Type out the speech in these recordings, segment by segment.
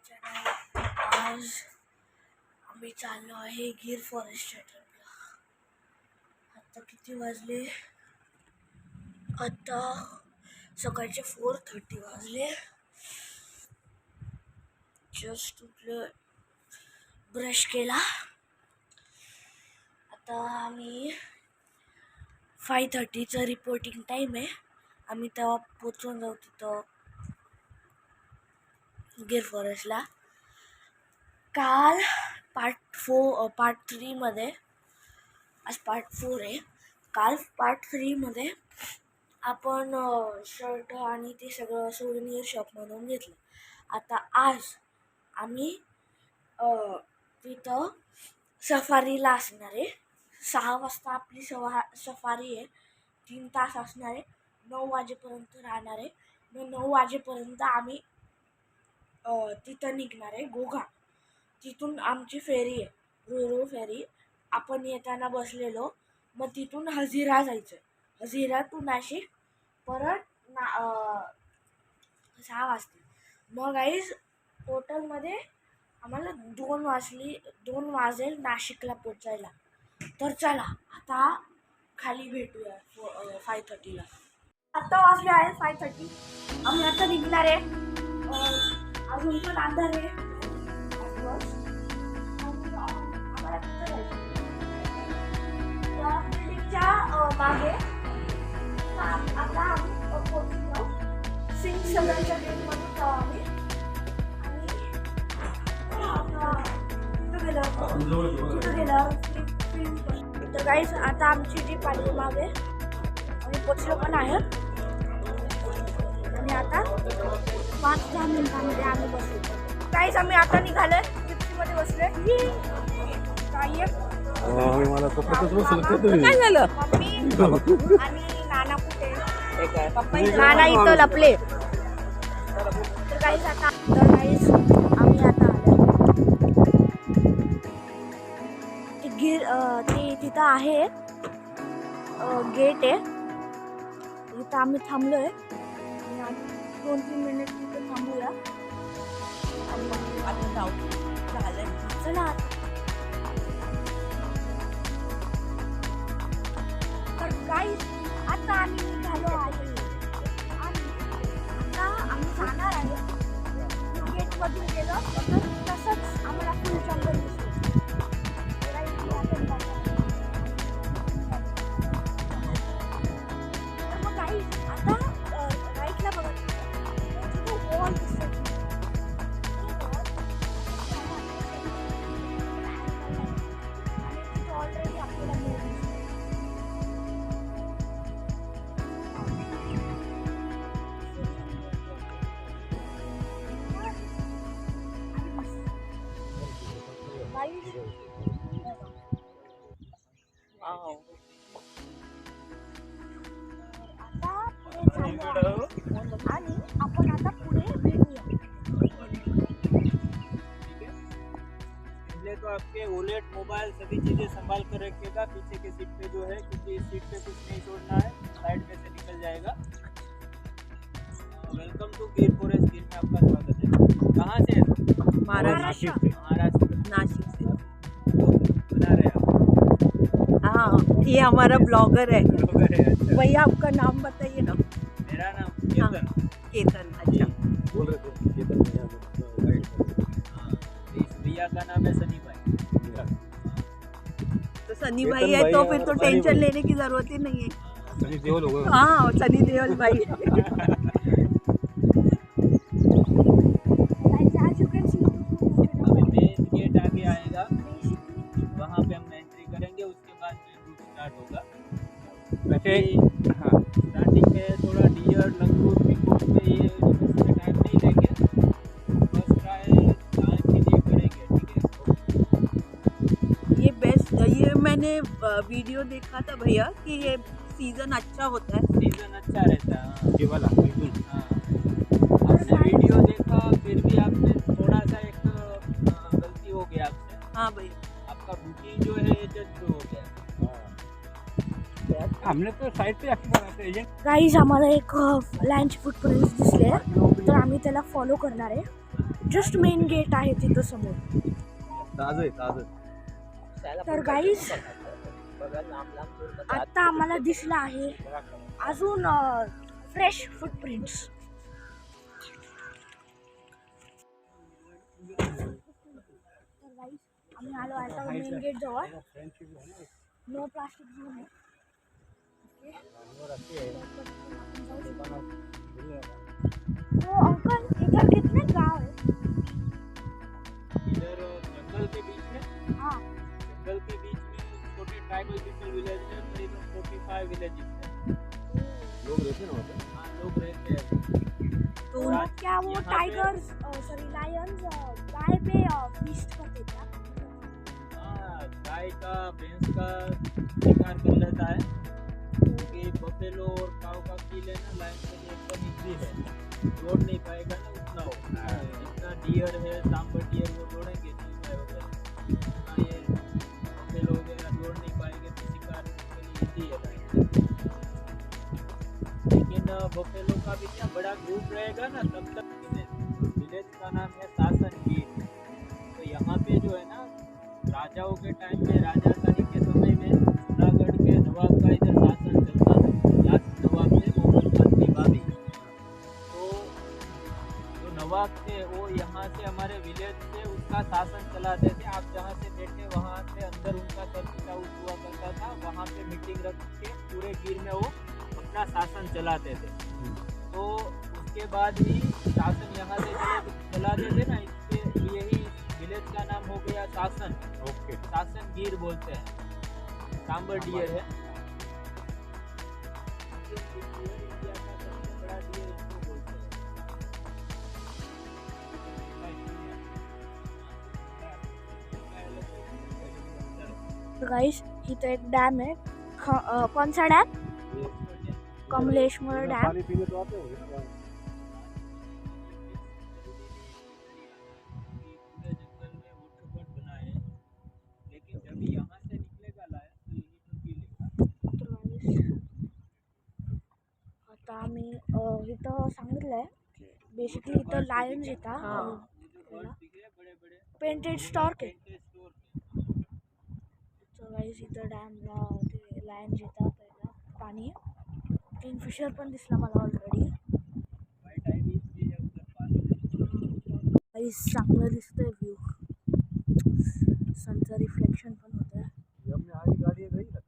Channel. आज आम्ही चाललो आहे गिर फॉरेस्ट ट्रिपला. आता किती वाजले? आता सकाळचे 4:30 वाजले. जस्ट उठलो, ब्रश केला. आता आम्ही 5:30चा रिपोर्टिंग टाईम आहे. आम्ही तेव्हा पोचून जाऊ तिथं गिर फॉरेस्टला. काल पार्ट 3 मध्ये, आज पार्ट 4 आहे. काल पार्ट 3 मध्ये आपण शर्ट आणि ते सगळं सोव्हिनियर शॉपमधून घेतलं. आता आज आम्ही तिथं सफारीला असणार आहे. 6 वाजता आपली सफारी आहे. 3 तास असणार आहे. 9 वाजेपर्यंत राहणार आहे. मग 9 वाजेपर्यंत आम्ही तिथं निघणार आहे घोघा. तिथून आमची फेरी आहे, रोरो फेरी. आपण येताना बसलेलो. मग तिथून हझिरा जायचं. हझिरा टू नाशिक परत 6 वाजता. मग गाईज टोटलमध्ये आम्हाला 2 वाजेल नाशिकला पोचायला. तर चला आता खाली भेटूया 5:30ला. आता वाजले आहे 5:30. आम्ही आता निघणार आहे. अजून पण अंधार आहे. आम्हाला तिथं जायचं. त्या बिल्डिंगच्या मागे आता आम्ही पोहोचलो. सिंग सगळ्यांच्या गेटमधून जाऊ आम्ही. तर गाईज आता आमची जीप आली मागे. आम्ही पोचलो पण आहे. आणि आता 5-10 मिनिटांमध्ये आम्ही बसलो. गाईज आम्ही आता निघालोय. जिप्सीमध्ये बसलोय. काय झालं? मम्मी आणि नाना कुठे? नाना इथं लपले. तर गाईज आम्ही आता ते तिथं आहे गेट आहे. इथं आम्ही थांबलोय. 2-3 मिनिट तिथे थांबूया. चला. तर गाईज आता आम्ही निघालो आहे. आणि आता आम्ही जाणार आहे. गेटमधून गेलो तर तसंच आम्हाला फुल जंगल दिसतो. आणि आपण आता पुढे भेटूया. तो आपके वॉलेट, मोबाइल सभी चीजें संभाल कर रखिएगा. पीछे के सीट पे जो है, क्योंकि इस सीट पे कुछ नहीं छोड़ना है, साइड में से निकल जाएगा. Welcome to Gir forest. Gir में आपका स्वागत है. कहाँ से? महाराष्ट्र. नाशिक से बना रहे आप? हाँ, ये हमारा ब्लॉगर है. अच्छा. भैया आपका नाम बताइए ना. मेरा नाम केतन. केतन. अच्छा. बोल रहे थे केतन भैया. इस भैया का नाम है सनी भाई. तो सनी भाई है तो फिर तो टेंशन लेने की जरूरत ही नहीं है. सनी देओल होगा. हाँ, सनी देओल भाई. मेन गेट आगे आएगा, वहाँ पे हम एंट्री करेंगे. उसके बाद रूट स्टार्ट होगा. वैसे हाँ, स्टार्टिंग में थोड़ा डियर, लंगूर, पिकूट पे ये इसमें टाइम नहीं लेंगे. फर्स्ट ट्राई टाइम के लिए करेंगे. ठीक है. ये बेस्ट. ये मैंने वीडियो देखा था भैया कि ये सीजन अच्छा होता है. सीजन अच्छा रहता है. हाँ. ये वाला बिल्कुल. हाँ. आपने वीडियो देखा, फिर भी आपने थोड़ा सा एक गलती हो गया आपसे. हाँ भैया. आपका बुकिंग जो है ये जज हो गया. हमने तो साइड पे जाके बनाते हैं गाईज आम्हाला एक लँच फुटप्रिंट्स दिसले तर आम्ही त्याला फॉलो करणार आहे. जस्ट मेन गेट आहे तिथं समोर. तर गाईज आता आम्हाला दिसला आहे अजून फ्रेश फुटप्रिंट्स. तर गाईज आम्ही आलो आता मेन गेट जवळ. नो प्लास्टिक झोन आहे. तो अंकल इधर कितने गांव है? इधर जंगल के बीच में, हाँ जंगल के बीच में छोटे ट्राइबल पीपल विलेज है, करीबन 45 विलेजेस है. लोग रहते हैं ना वहाँ पे. हाँ, लोग रहते हैं. तो क्या वो यहाँ पे- टाइगर्स सॉरी लायंस गाय पे फीस्ट करते क्या? हाँ, गाय का भैंस का शिकार कर लेता है, क्योंकि बफेलो और काऊ का कील है ना लाइन के लिए एकदम इजी है. दौड़ नहीं पाएगा ना उतना वो. जितना डियर है, सांबर डियर वो दौड़ेंगे चीता वगैरह, उतना ये बफेलो वगैरह दौड़ नहीं पाएंगे, तो शिकार के लिए इजी है लाइन. लेकिन बफेलो का भी क्या बड़ा ग्रुप रहेगा ना तब तक. विलेज का नाम है शासन गीर. तो यहाँ पे जो है ना राजाओं के टाइम में, राजा शाही के समय में जूनागढ़ के नवाब का इधर शासन चलता था. लास्ट नवाब थे मोहम्मद खान निबावी. तो जो नवाब थे वो यहाँ से हमारे विलेज से उसका शासन चलाते थे. आप जहाँ से बैठे वहाँ से अंदर उनका सर्किट हाउस हुआ करता था. वहाँ पे मीटिंग रख के पूरे गिर में वो अपना शासन चलाते थे. तो उसके बाद ही शासन यहाँ से चलाते थे ना, इसके लिए ही विलेज का नाम हो गया शासन. ओके. शासन गिर बोलते हैं. सांबर डियर है. इंडिया का सबसे बड़ा डियर इसको बोलते हैं. तो गाईस इथं एक डॅम आहे. कौन सा डॅम? कमलेश्वर डॅम. पानी पीने तो आते होंगे ना. पूरे जंगल में वाटरफॉल बना है, लेकिन जब यहाँ से निकलेगा लायन तो यहीं पर पी लेगा. आता आम्ही इथं सांगितलंय बेसिकली इथं लायन्स येतात. ये जो बर्ड दिख रहे हैं बड़े बड़े पेंटेड स्टॉर्क आहे. Painted store. तर गाईस इथं डॅमला ते लायन्स येतात पहिला पाणी. किंगफिशर पण दिसला मला ऑलरेडी. वाइट आइविस भी है उधर पास. गाईस चांगलं दिसतंय व्ह्यू. सनचं रिफ्लेक्शन पण होतंय. ये हमने आगे गाड़ी गई लगता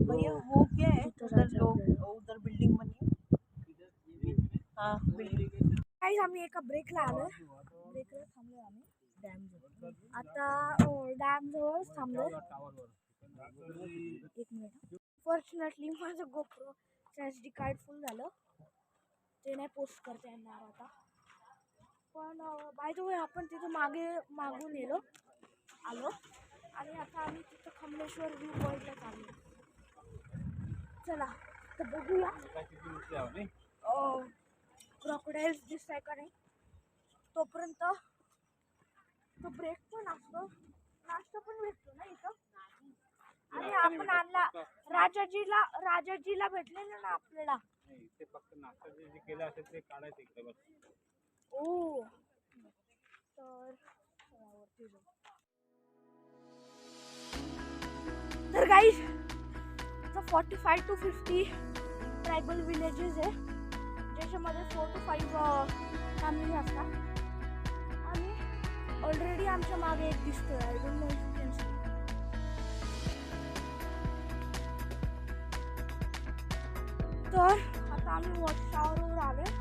भैया वो क्या है तिथं उधर जायचं लोग आपल्याला. उधर बिल्डिंग बनी है. इधर ये बीच में हाँ वो बिल्डिंग. irrigation. गाईस आम्ही एका ब्रेकला आलोय. ब्रेकला थांबलोय आम्ही डॅम जवळ. आता डॅम जवळ थांबलोय. एक मिनिट. फॉर्च्युनेटली माझं गोप्रो SD कार्ड फुल झालं. ते नाही पोस्ट करता येणार आता. पण बाय द वे आपण तिथं मागून आलो आणि आता आम्ही तिथं कमलेश्वर व्ह्यू पॉईंटला चाललो. चला तर बघूया क्रोकोडाईल्स दिसताय का नाही. तोपर्यंत तो ब्रेक पण असतो, नाश्ता पण भेटतो ना इथं. आणि आपण आणला राजाजीला भेटलेलं ना आपल्याला. नहीं, इसे फक्त नाश्ता जे केलं असेल ते काढायचं इकडे बस. ओ तर वरती जाऊ. तर गाईज 45 to 50 ट्रायबल विलेजेस आहे, ज्याच्यामध्ये 4 to 5 फॅमिली असतात. आणि ऑलरेडी आमच्या मागे एक दिसतोय. I don't know if you can C. तर आता आम्ही वॉच टॉवरवर आलोय.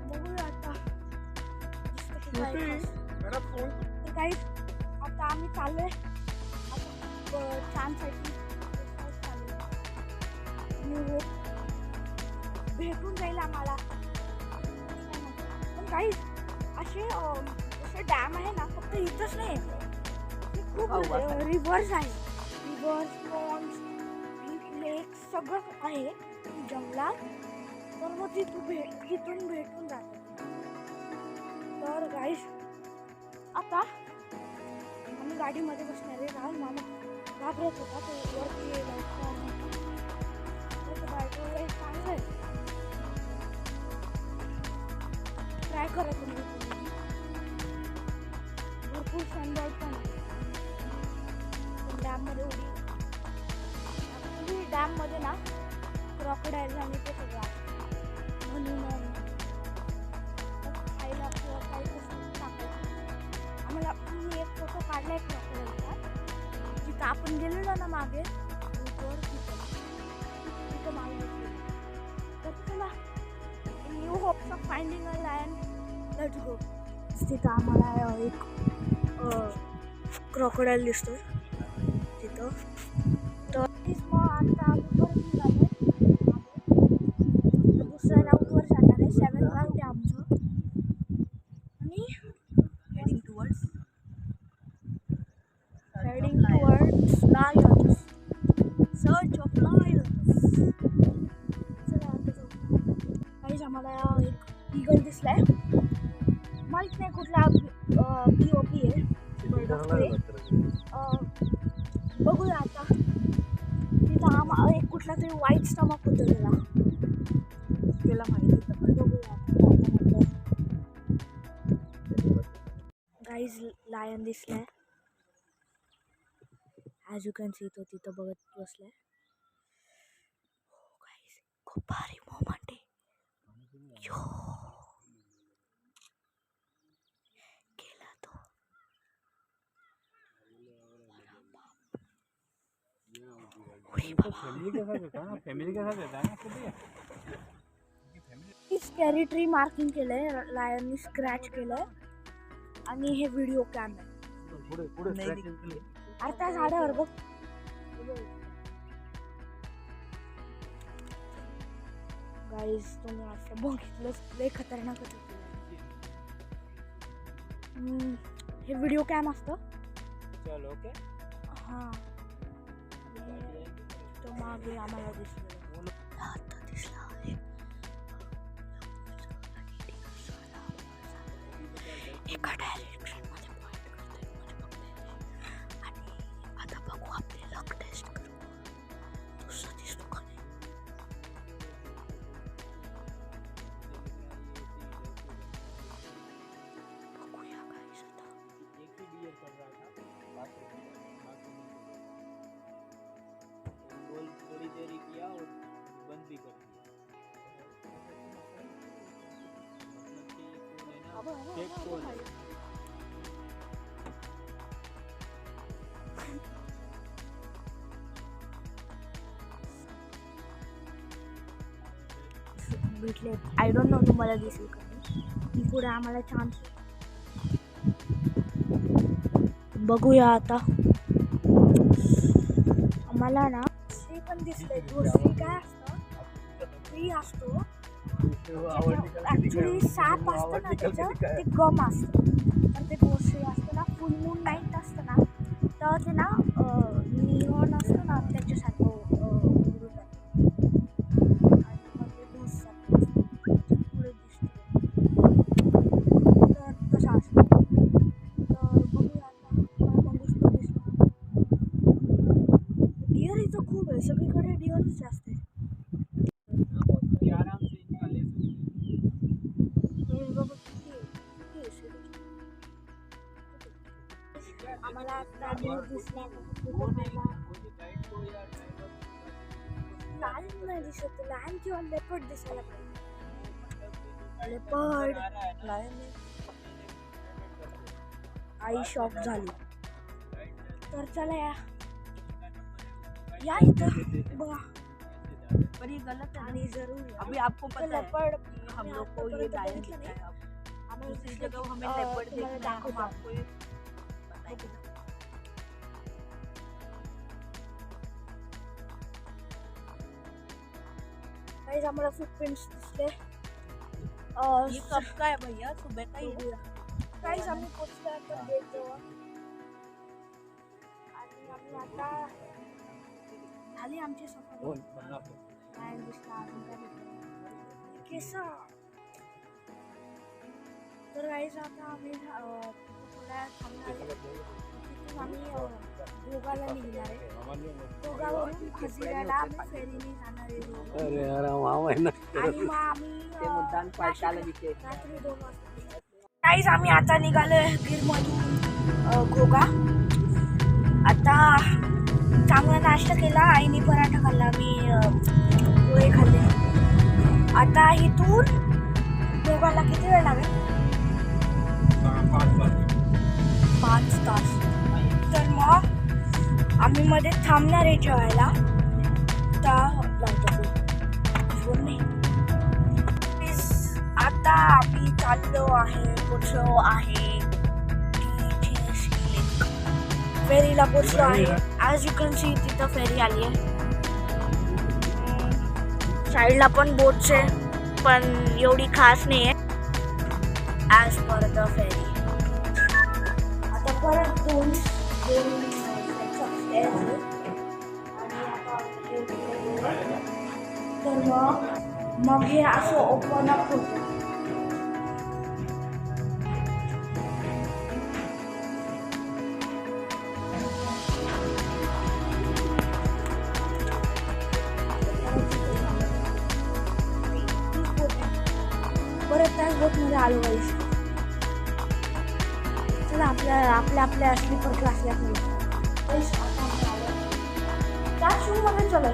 बघूया आता दिसतं की काय. तर काही आता आम्ही चाललोय आता छानसाठी भेटून जाईल आम्हाला. पण काही असे डॅम आहे ना, फक्त इथंच नाही, ते खूप रिव्हर्स आहे. रिव्हर्स, पॉन्ड्स, लेक सगळं आहे जंगलात. तर मग तिथून भेटून जातं. तर गाईस आता मी गाडीमध्ये बसणार आहे. राहुल मामा घाबरत होता तो वरती येईल चांगलं आहे. ट्राय करा तुम्ही. भरपूर सनबर्ड पण आहे डॅममध्ये. उडी डॅममध्ये ना क्रॉकडाईल आणि ते सगळं असतं. म्हणून खायला किंवा काही कसं टाकायचं. आम्हाला मी एक फोटो काढला आहे क्रॉकडाईलचा, जिथं आपण गेलेलो ना मागे तिथं मागे. तर चला, new hopes of finding a lion, let's go. तिथं आम्हाला एक क्रॉकडाईल दिसतोय तिथं. तर मग आता आम्ही परत निघालो. दुसऱ्या राऊंडवर जाणार आहे. 7th राऊंड आहे आमचं. आणि heading towards lions. Search of lions. चला आता जाऊ. काहीच आम्हाला एक ईगल दिसलाय. माहीत नाही कुठला POP आहे. बघूया आता. तिथं एक कुठला तरी व्हाईट स्टमक होतं त्याला माहिती तर बघूया आता. गाईज लायन दिसलाय. ॲज यू कॅन सी तो तिथं बघत बसलाय. गाईज खूप भारी मोमेंट आहे. गेला तो. फैमिली के साथ रहता है ना, फैमिली के साथ रहता है ना खुद ही। स्कॅरी ट्री मार्किंग केलंय. लायननी स्क्रॅच केलंय आणि हे व्हिडिओ कॅम आहे. अरे त्या झाडावर बघ. गाईज तुम्ही असं बघितलंच, लय खतरनाक होतं. हे व्हिडिओ कॅम असतं. चलो ओके. हां, तो मागे आम्हाला दिसलं. आता दिसला आहे. एका डायरेक्शनमध्ये पॉईंट करतोय म्हणजे बघतोय. आणि आता बघू आपले लक टेस्ट करू. दुसरा दिसतो का नाही. बघूया गाईस आता. एक ही डियर कर रहा था, गोल थोड़ी देरी किया और बंद भी कर दिया. मतलब कि फेक कॉल है. भेटले. आय डोंट नो तुम्हाला दिसेल का नाही. पुढे आम्हाला चान्स बघूया आता. आम्हाला ना श्री पण दिसले. श्री काय असतं, फ्री असतो. ॲक्च्युली साप असतं ना त्याचं ते गम असतं. तर ते गोश्री असतं ना, फुल मून नाईट असतं ना, तर ते ना नियॉन असतं ना त्याच्यासारखं उडून जातं. आणि मग ते दिवसात पुढे दिसतं. तर तसं असतं. तर बघूया आता. मला मंगूस दिसलं. डिअर इथं खूप आहे. सगळीकडे डिअरच जास्त आहे. आराम से इनका ले आम्हाला आता डिअर दिसला. लायन नाही दिसत. लायन किंवा लेपर्ड दिसायला पाहिजे. लेपर्ड. लायन आई शॉक झाली. तर चला या इथं बघा. पर ये गलत है. आणि जरूर अभी आपको पता है लेपर्ड हम लोग को ये लायन दिखा है. अब दूसरी जगह हमें लेपर्ड देखना है. हम आपको ये बताएंगे. गाइस आम्हाला फुटप्रिंट्स दिसले. ये कब का है भैया? सुबह का ही है. गाइस आम्ही पोहोचलो आता गेट जवळ. आणि आम्ही आता झाली आमची सफर. लायन दिसला. अजून काय दिसलं केसा. तर गाइस आता आम्ही थोड्या थांबणार आहे. इथून आम्ही गोगाला निघणार आहे. गोगावरून हजिऱ्याला आम्ही फेरीने जाणार आहे दोघं. आणि मग आम्ही रात्री 2 वाजता. काहीच आम्ही आता निघालोय गिरमधून घोगा. आता चांगला नाश्ता केला, आईने पराठा खाल्ला, मी पोहे खाल्ले. आता इथून घोगाला किती वेळ लागेल? 5 तास. तर मग आम्ही मध्ये थांबणार आहे जेवायला. आता आम्ही चाललो आहे, पोचलो आहे फेरीला पोचलो आहे. ॲज यू कॅन सी तिथं फेरी आली आहे. साईडला पण बोट्स आहे, पण एवढी खास नाही आहे ॲज पर द फेरी. आता परत दोन तर मग हे असं ओपन अप होतं. परत त्याच बोटमध्ये आलो पाहिजे. चला आपल्या स्लीपर क्लासला त्याच शूमध्ये चला.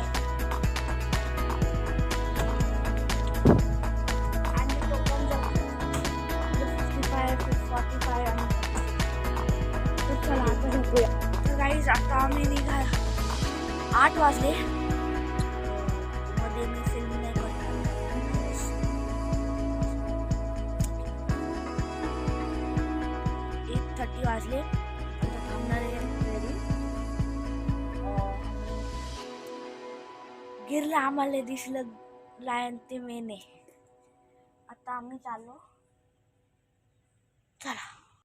आणि तो पण जातो 55, 45 आणि तर चला आता झोपूया. तर गाईज आता आम्ही निघा 8 वाजले. मध्ये मी फिल्म नाही करणार. 1:30 वाजले. आता थांबणार आहे फेरी. गिरला आम्हाला दिसलं लायन ते मेने. आता आम्ही चाललो. चला.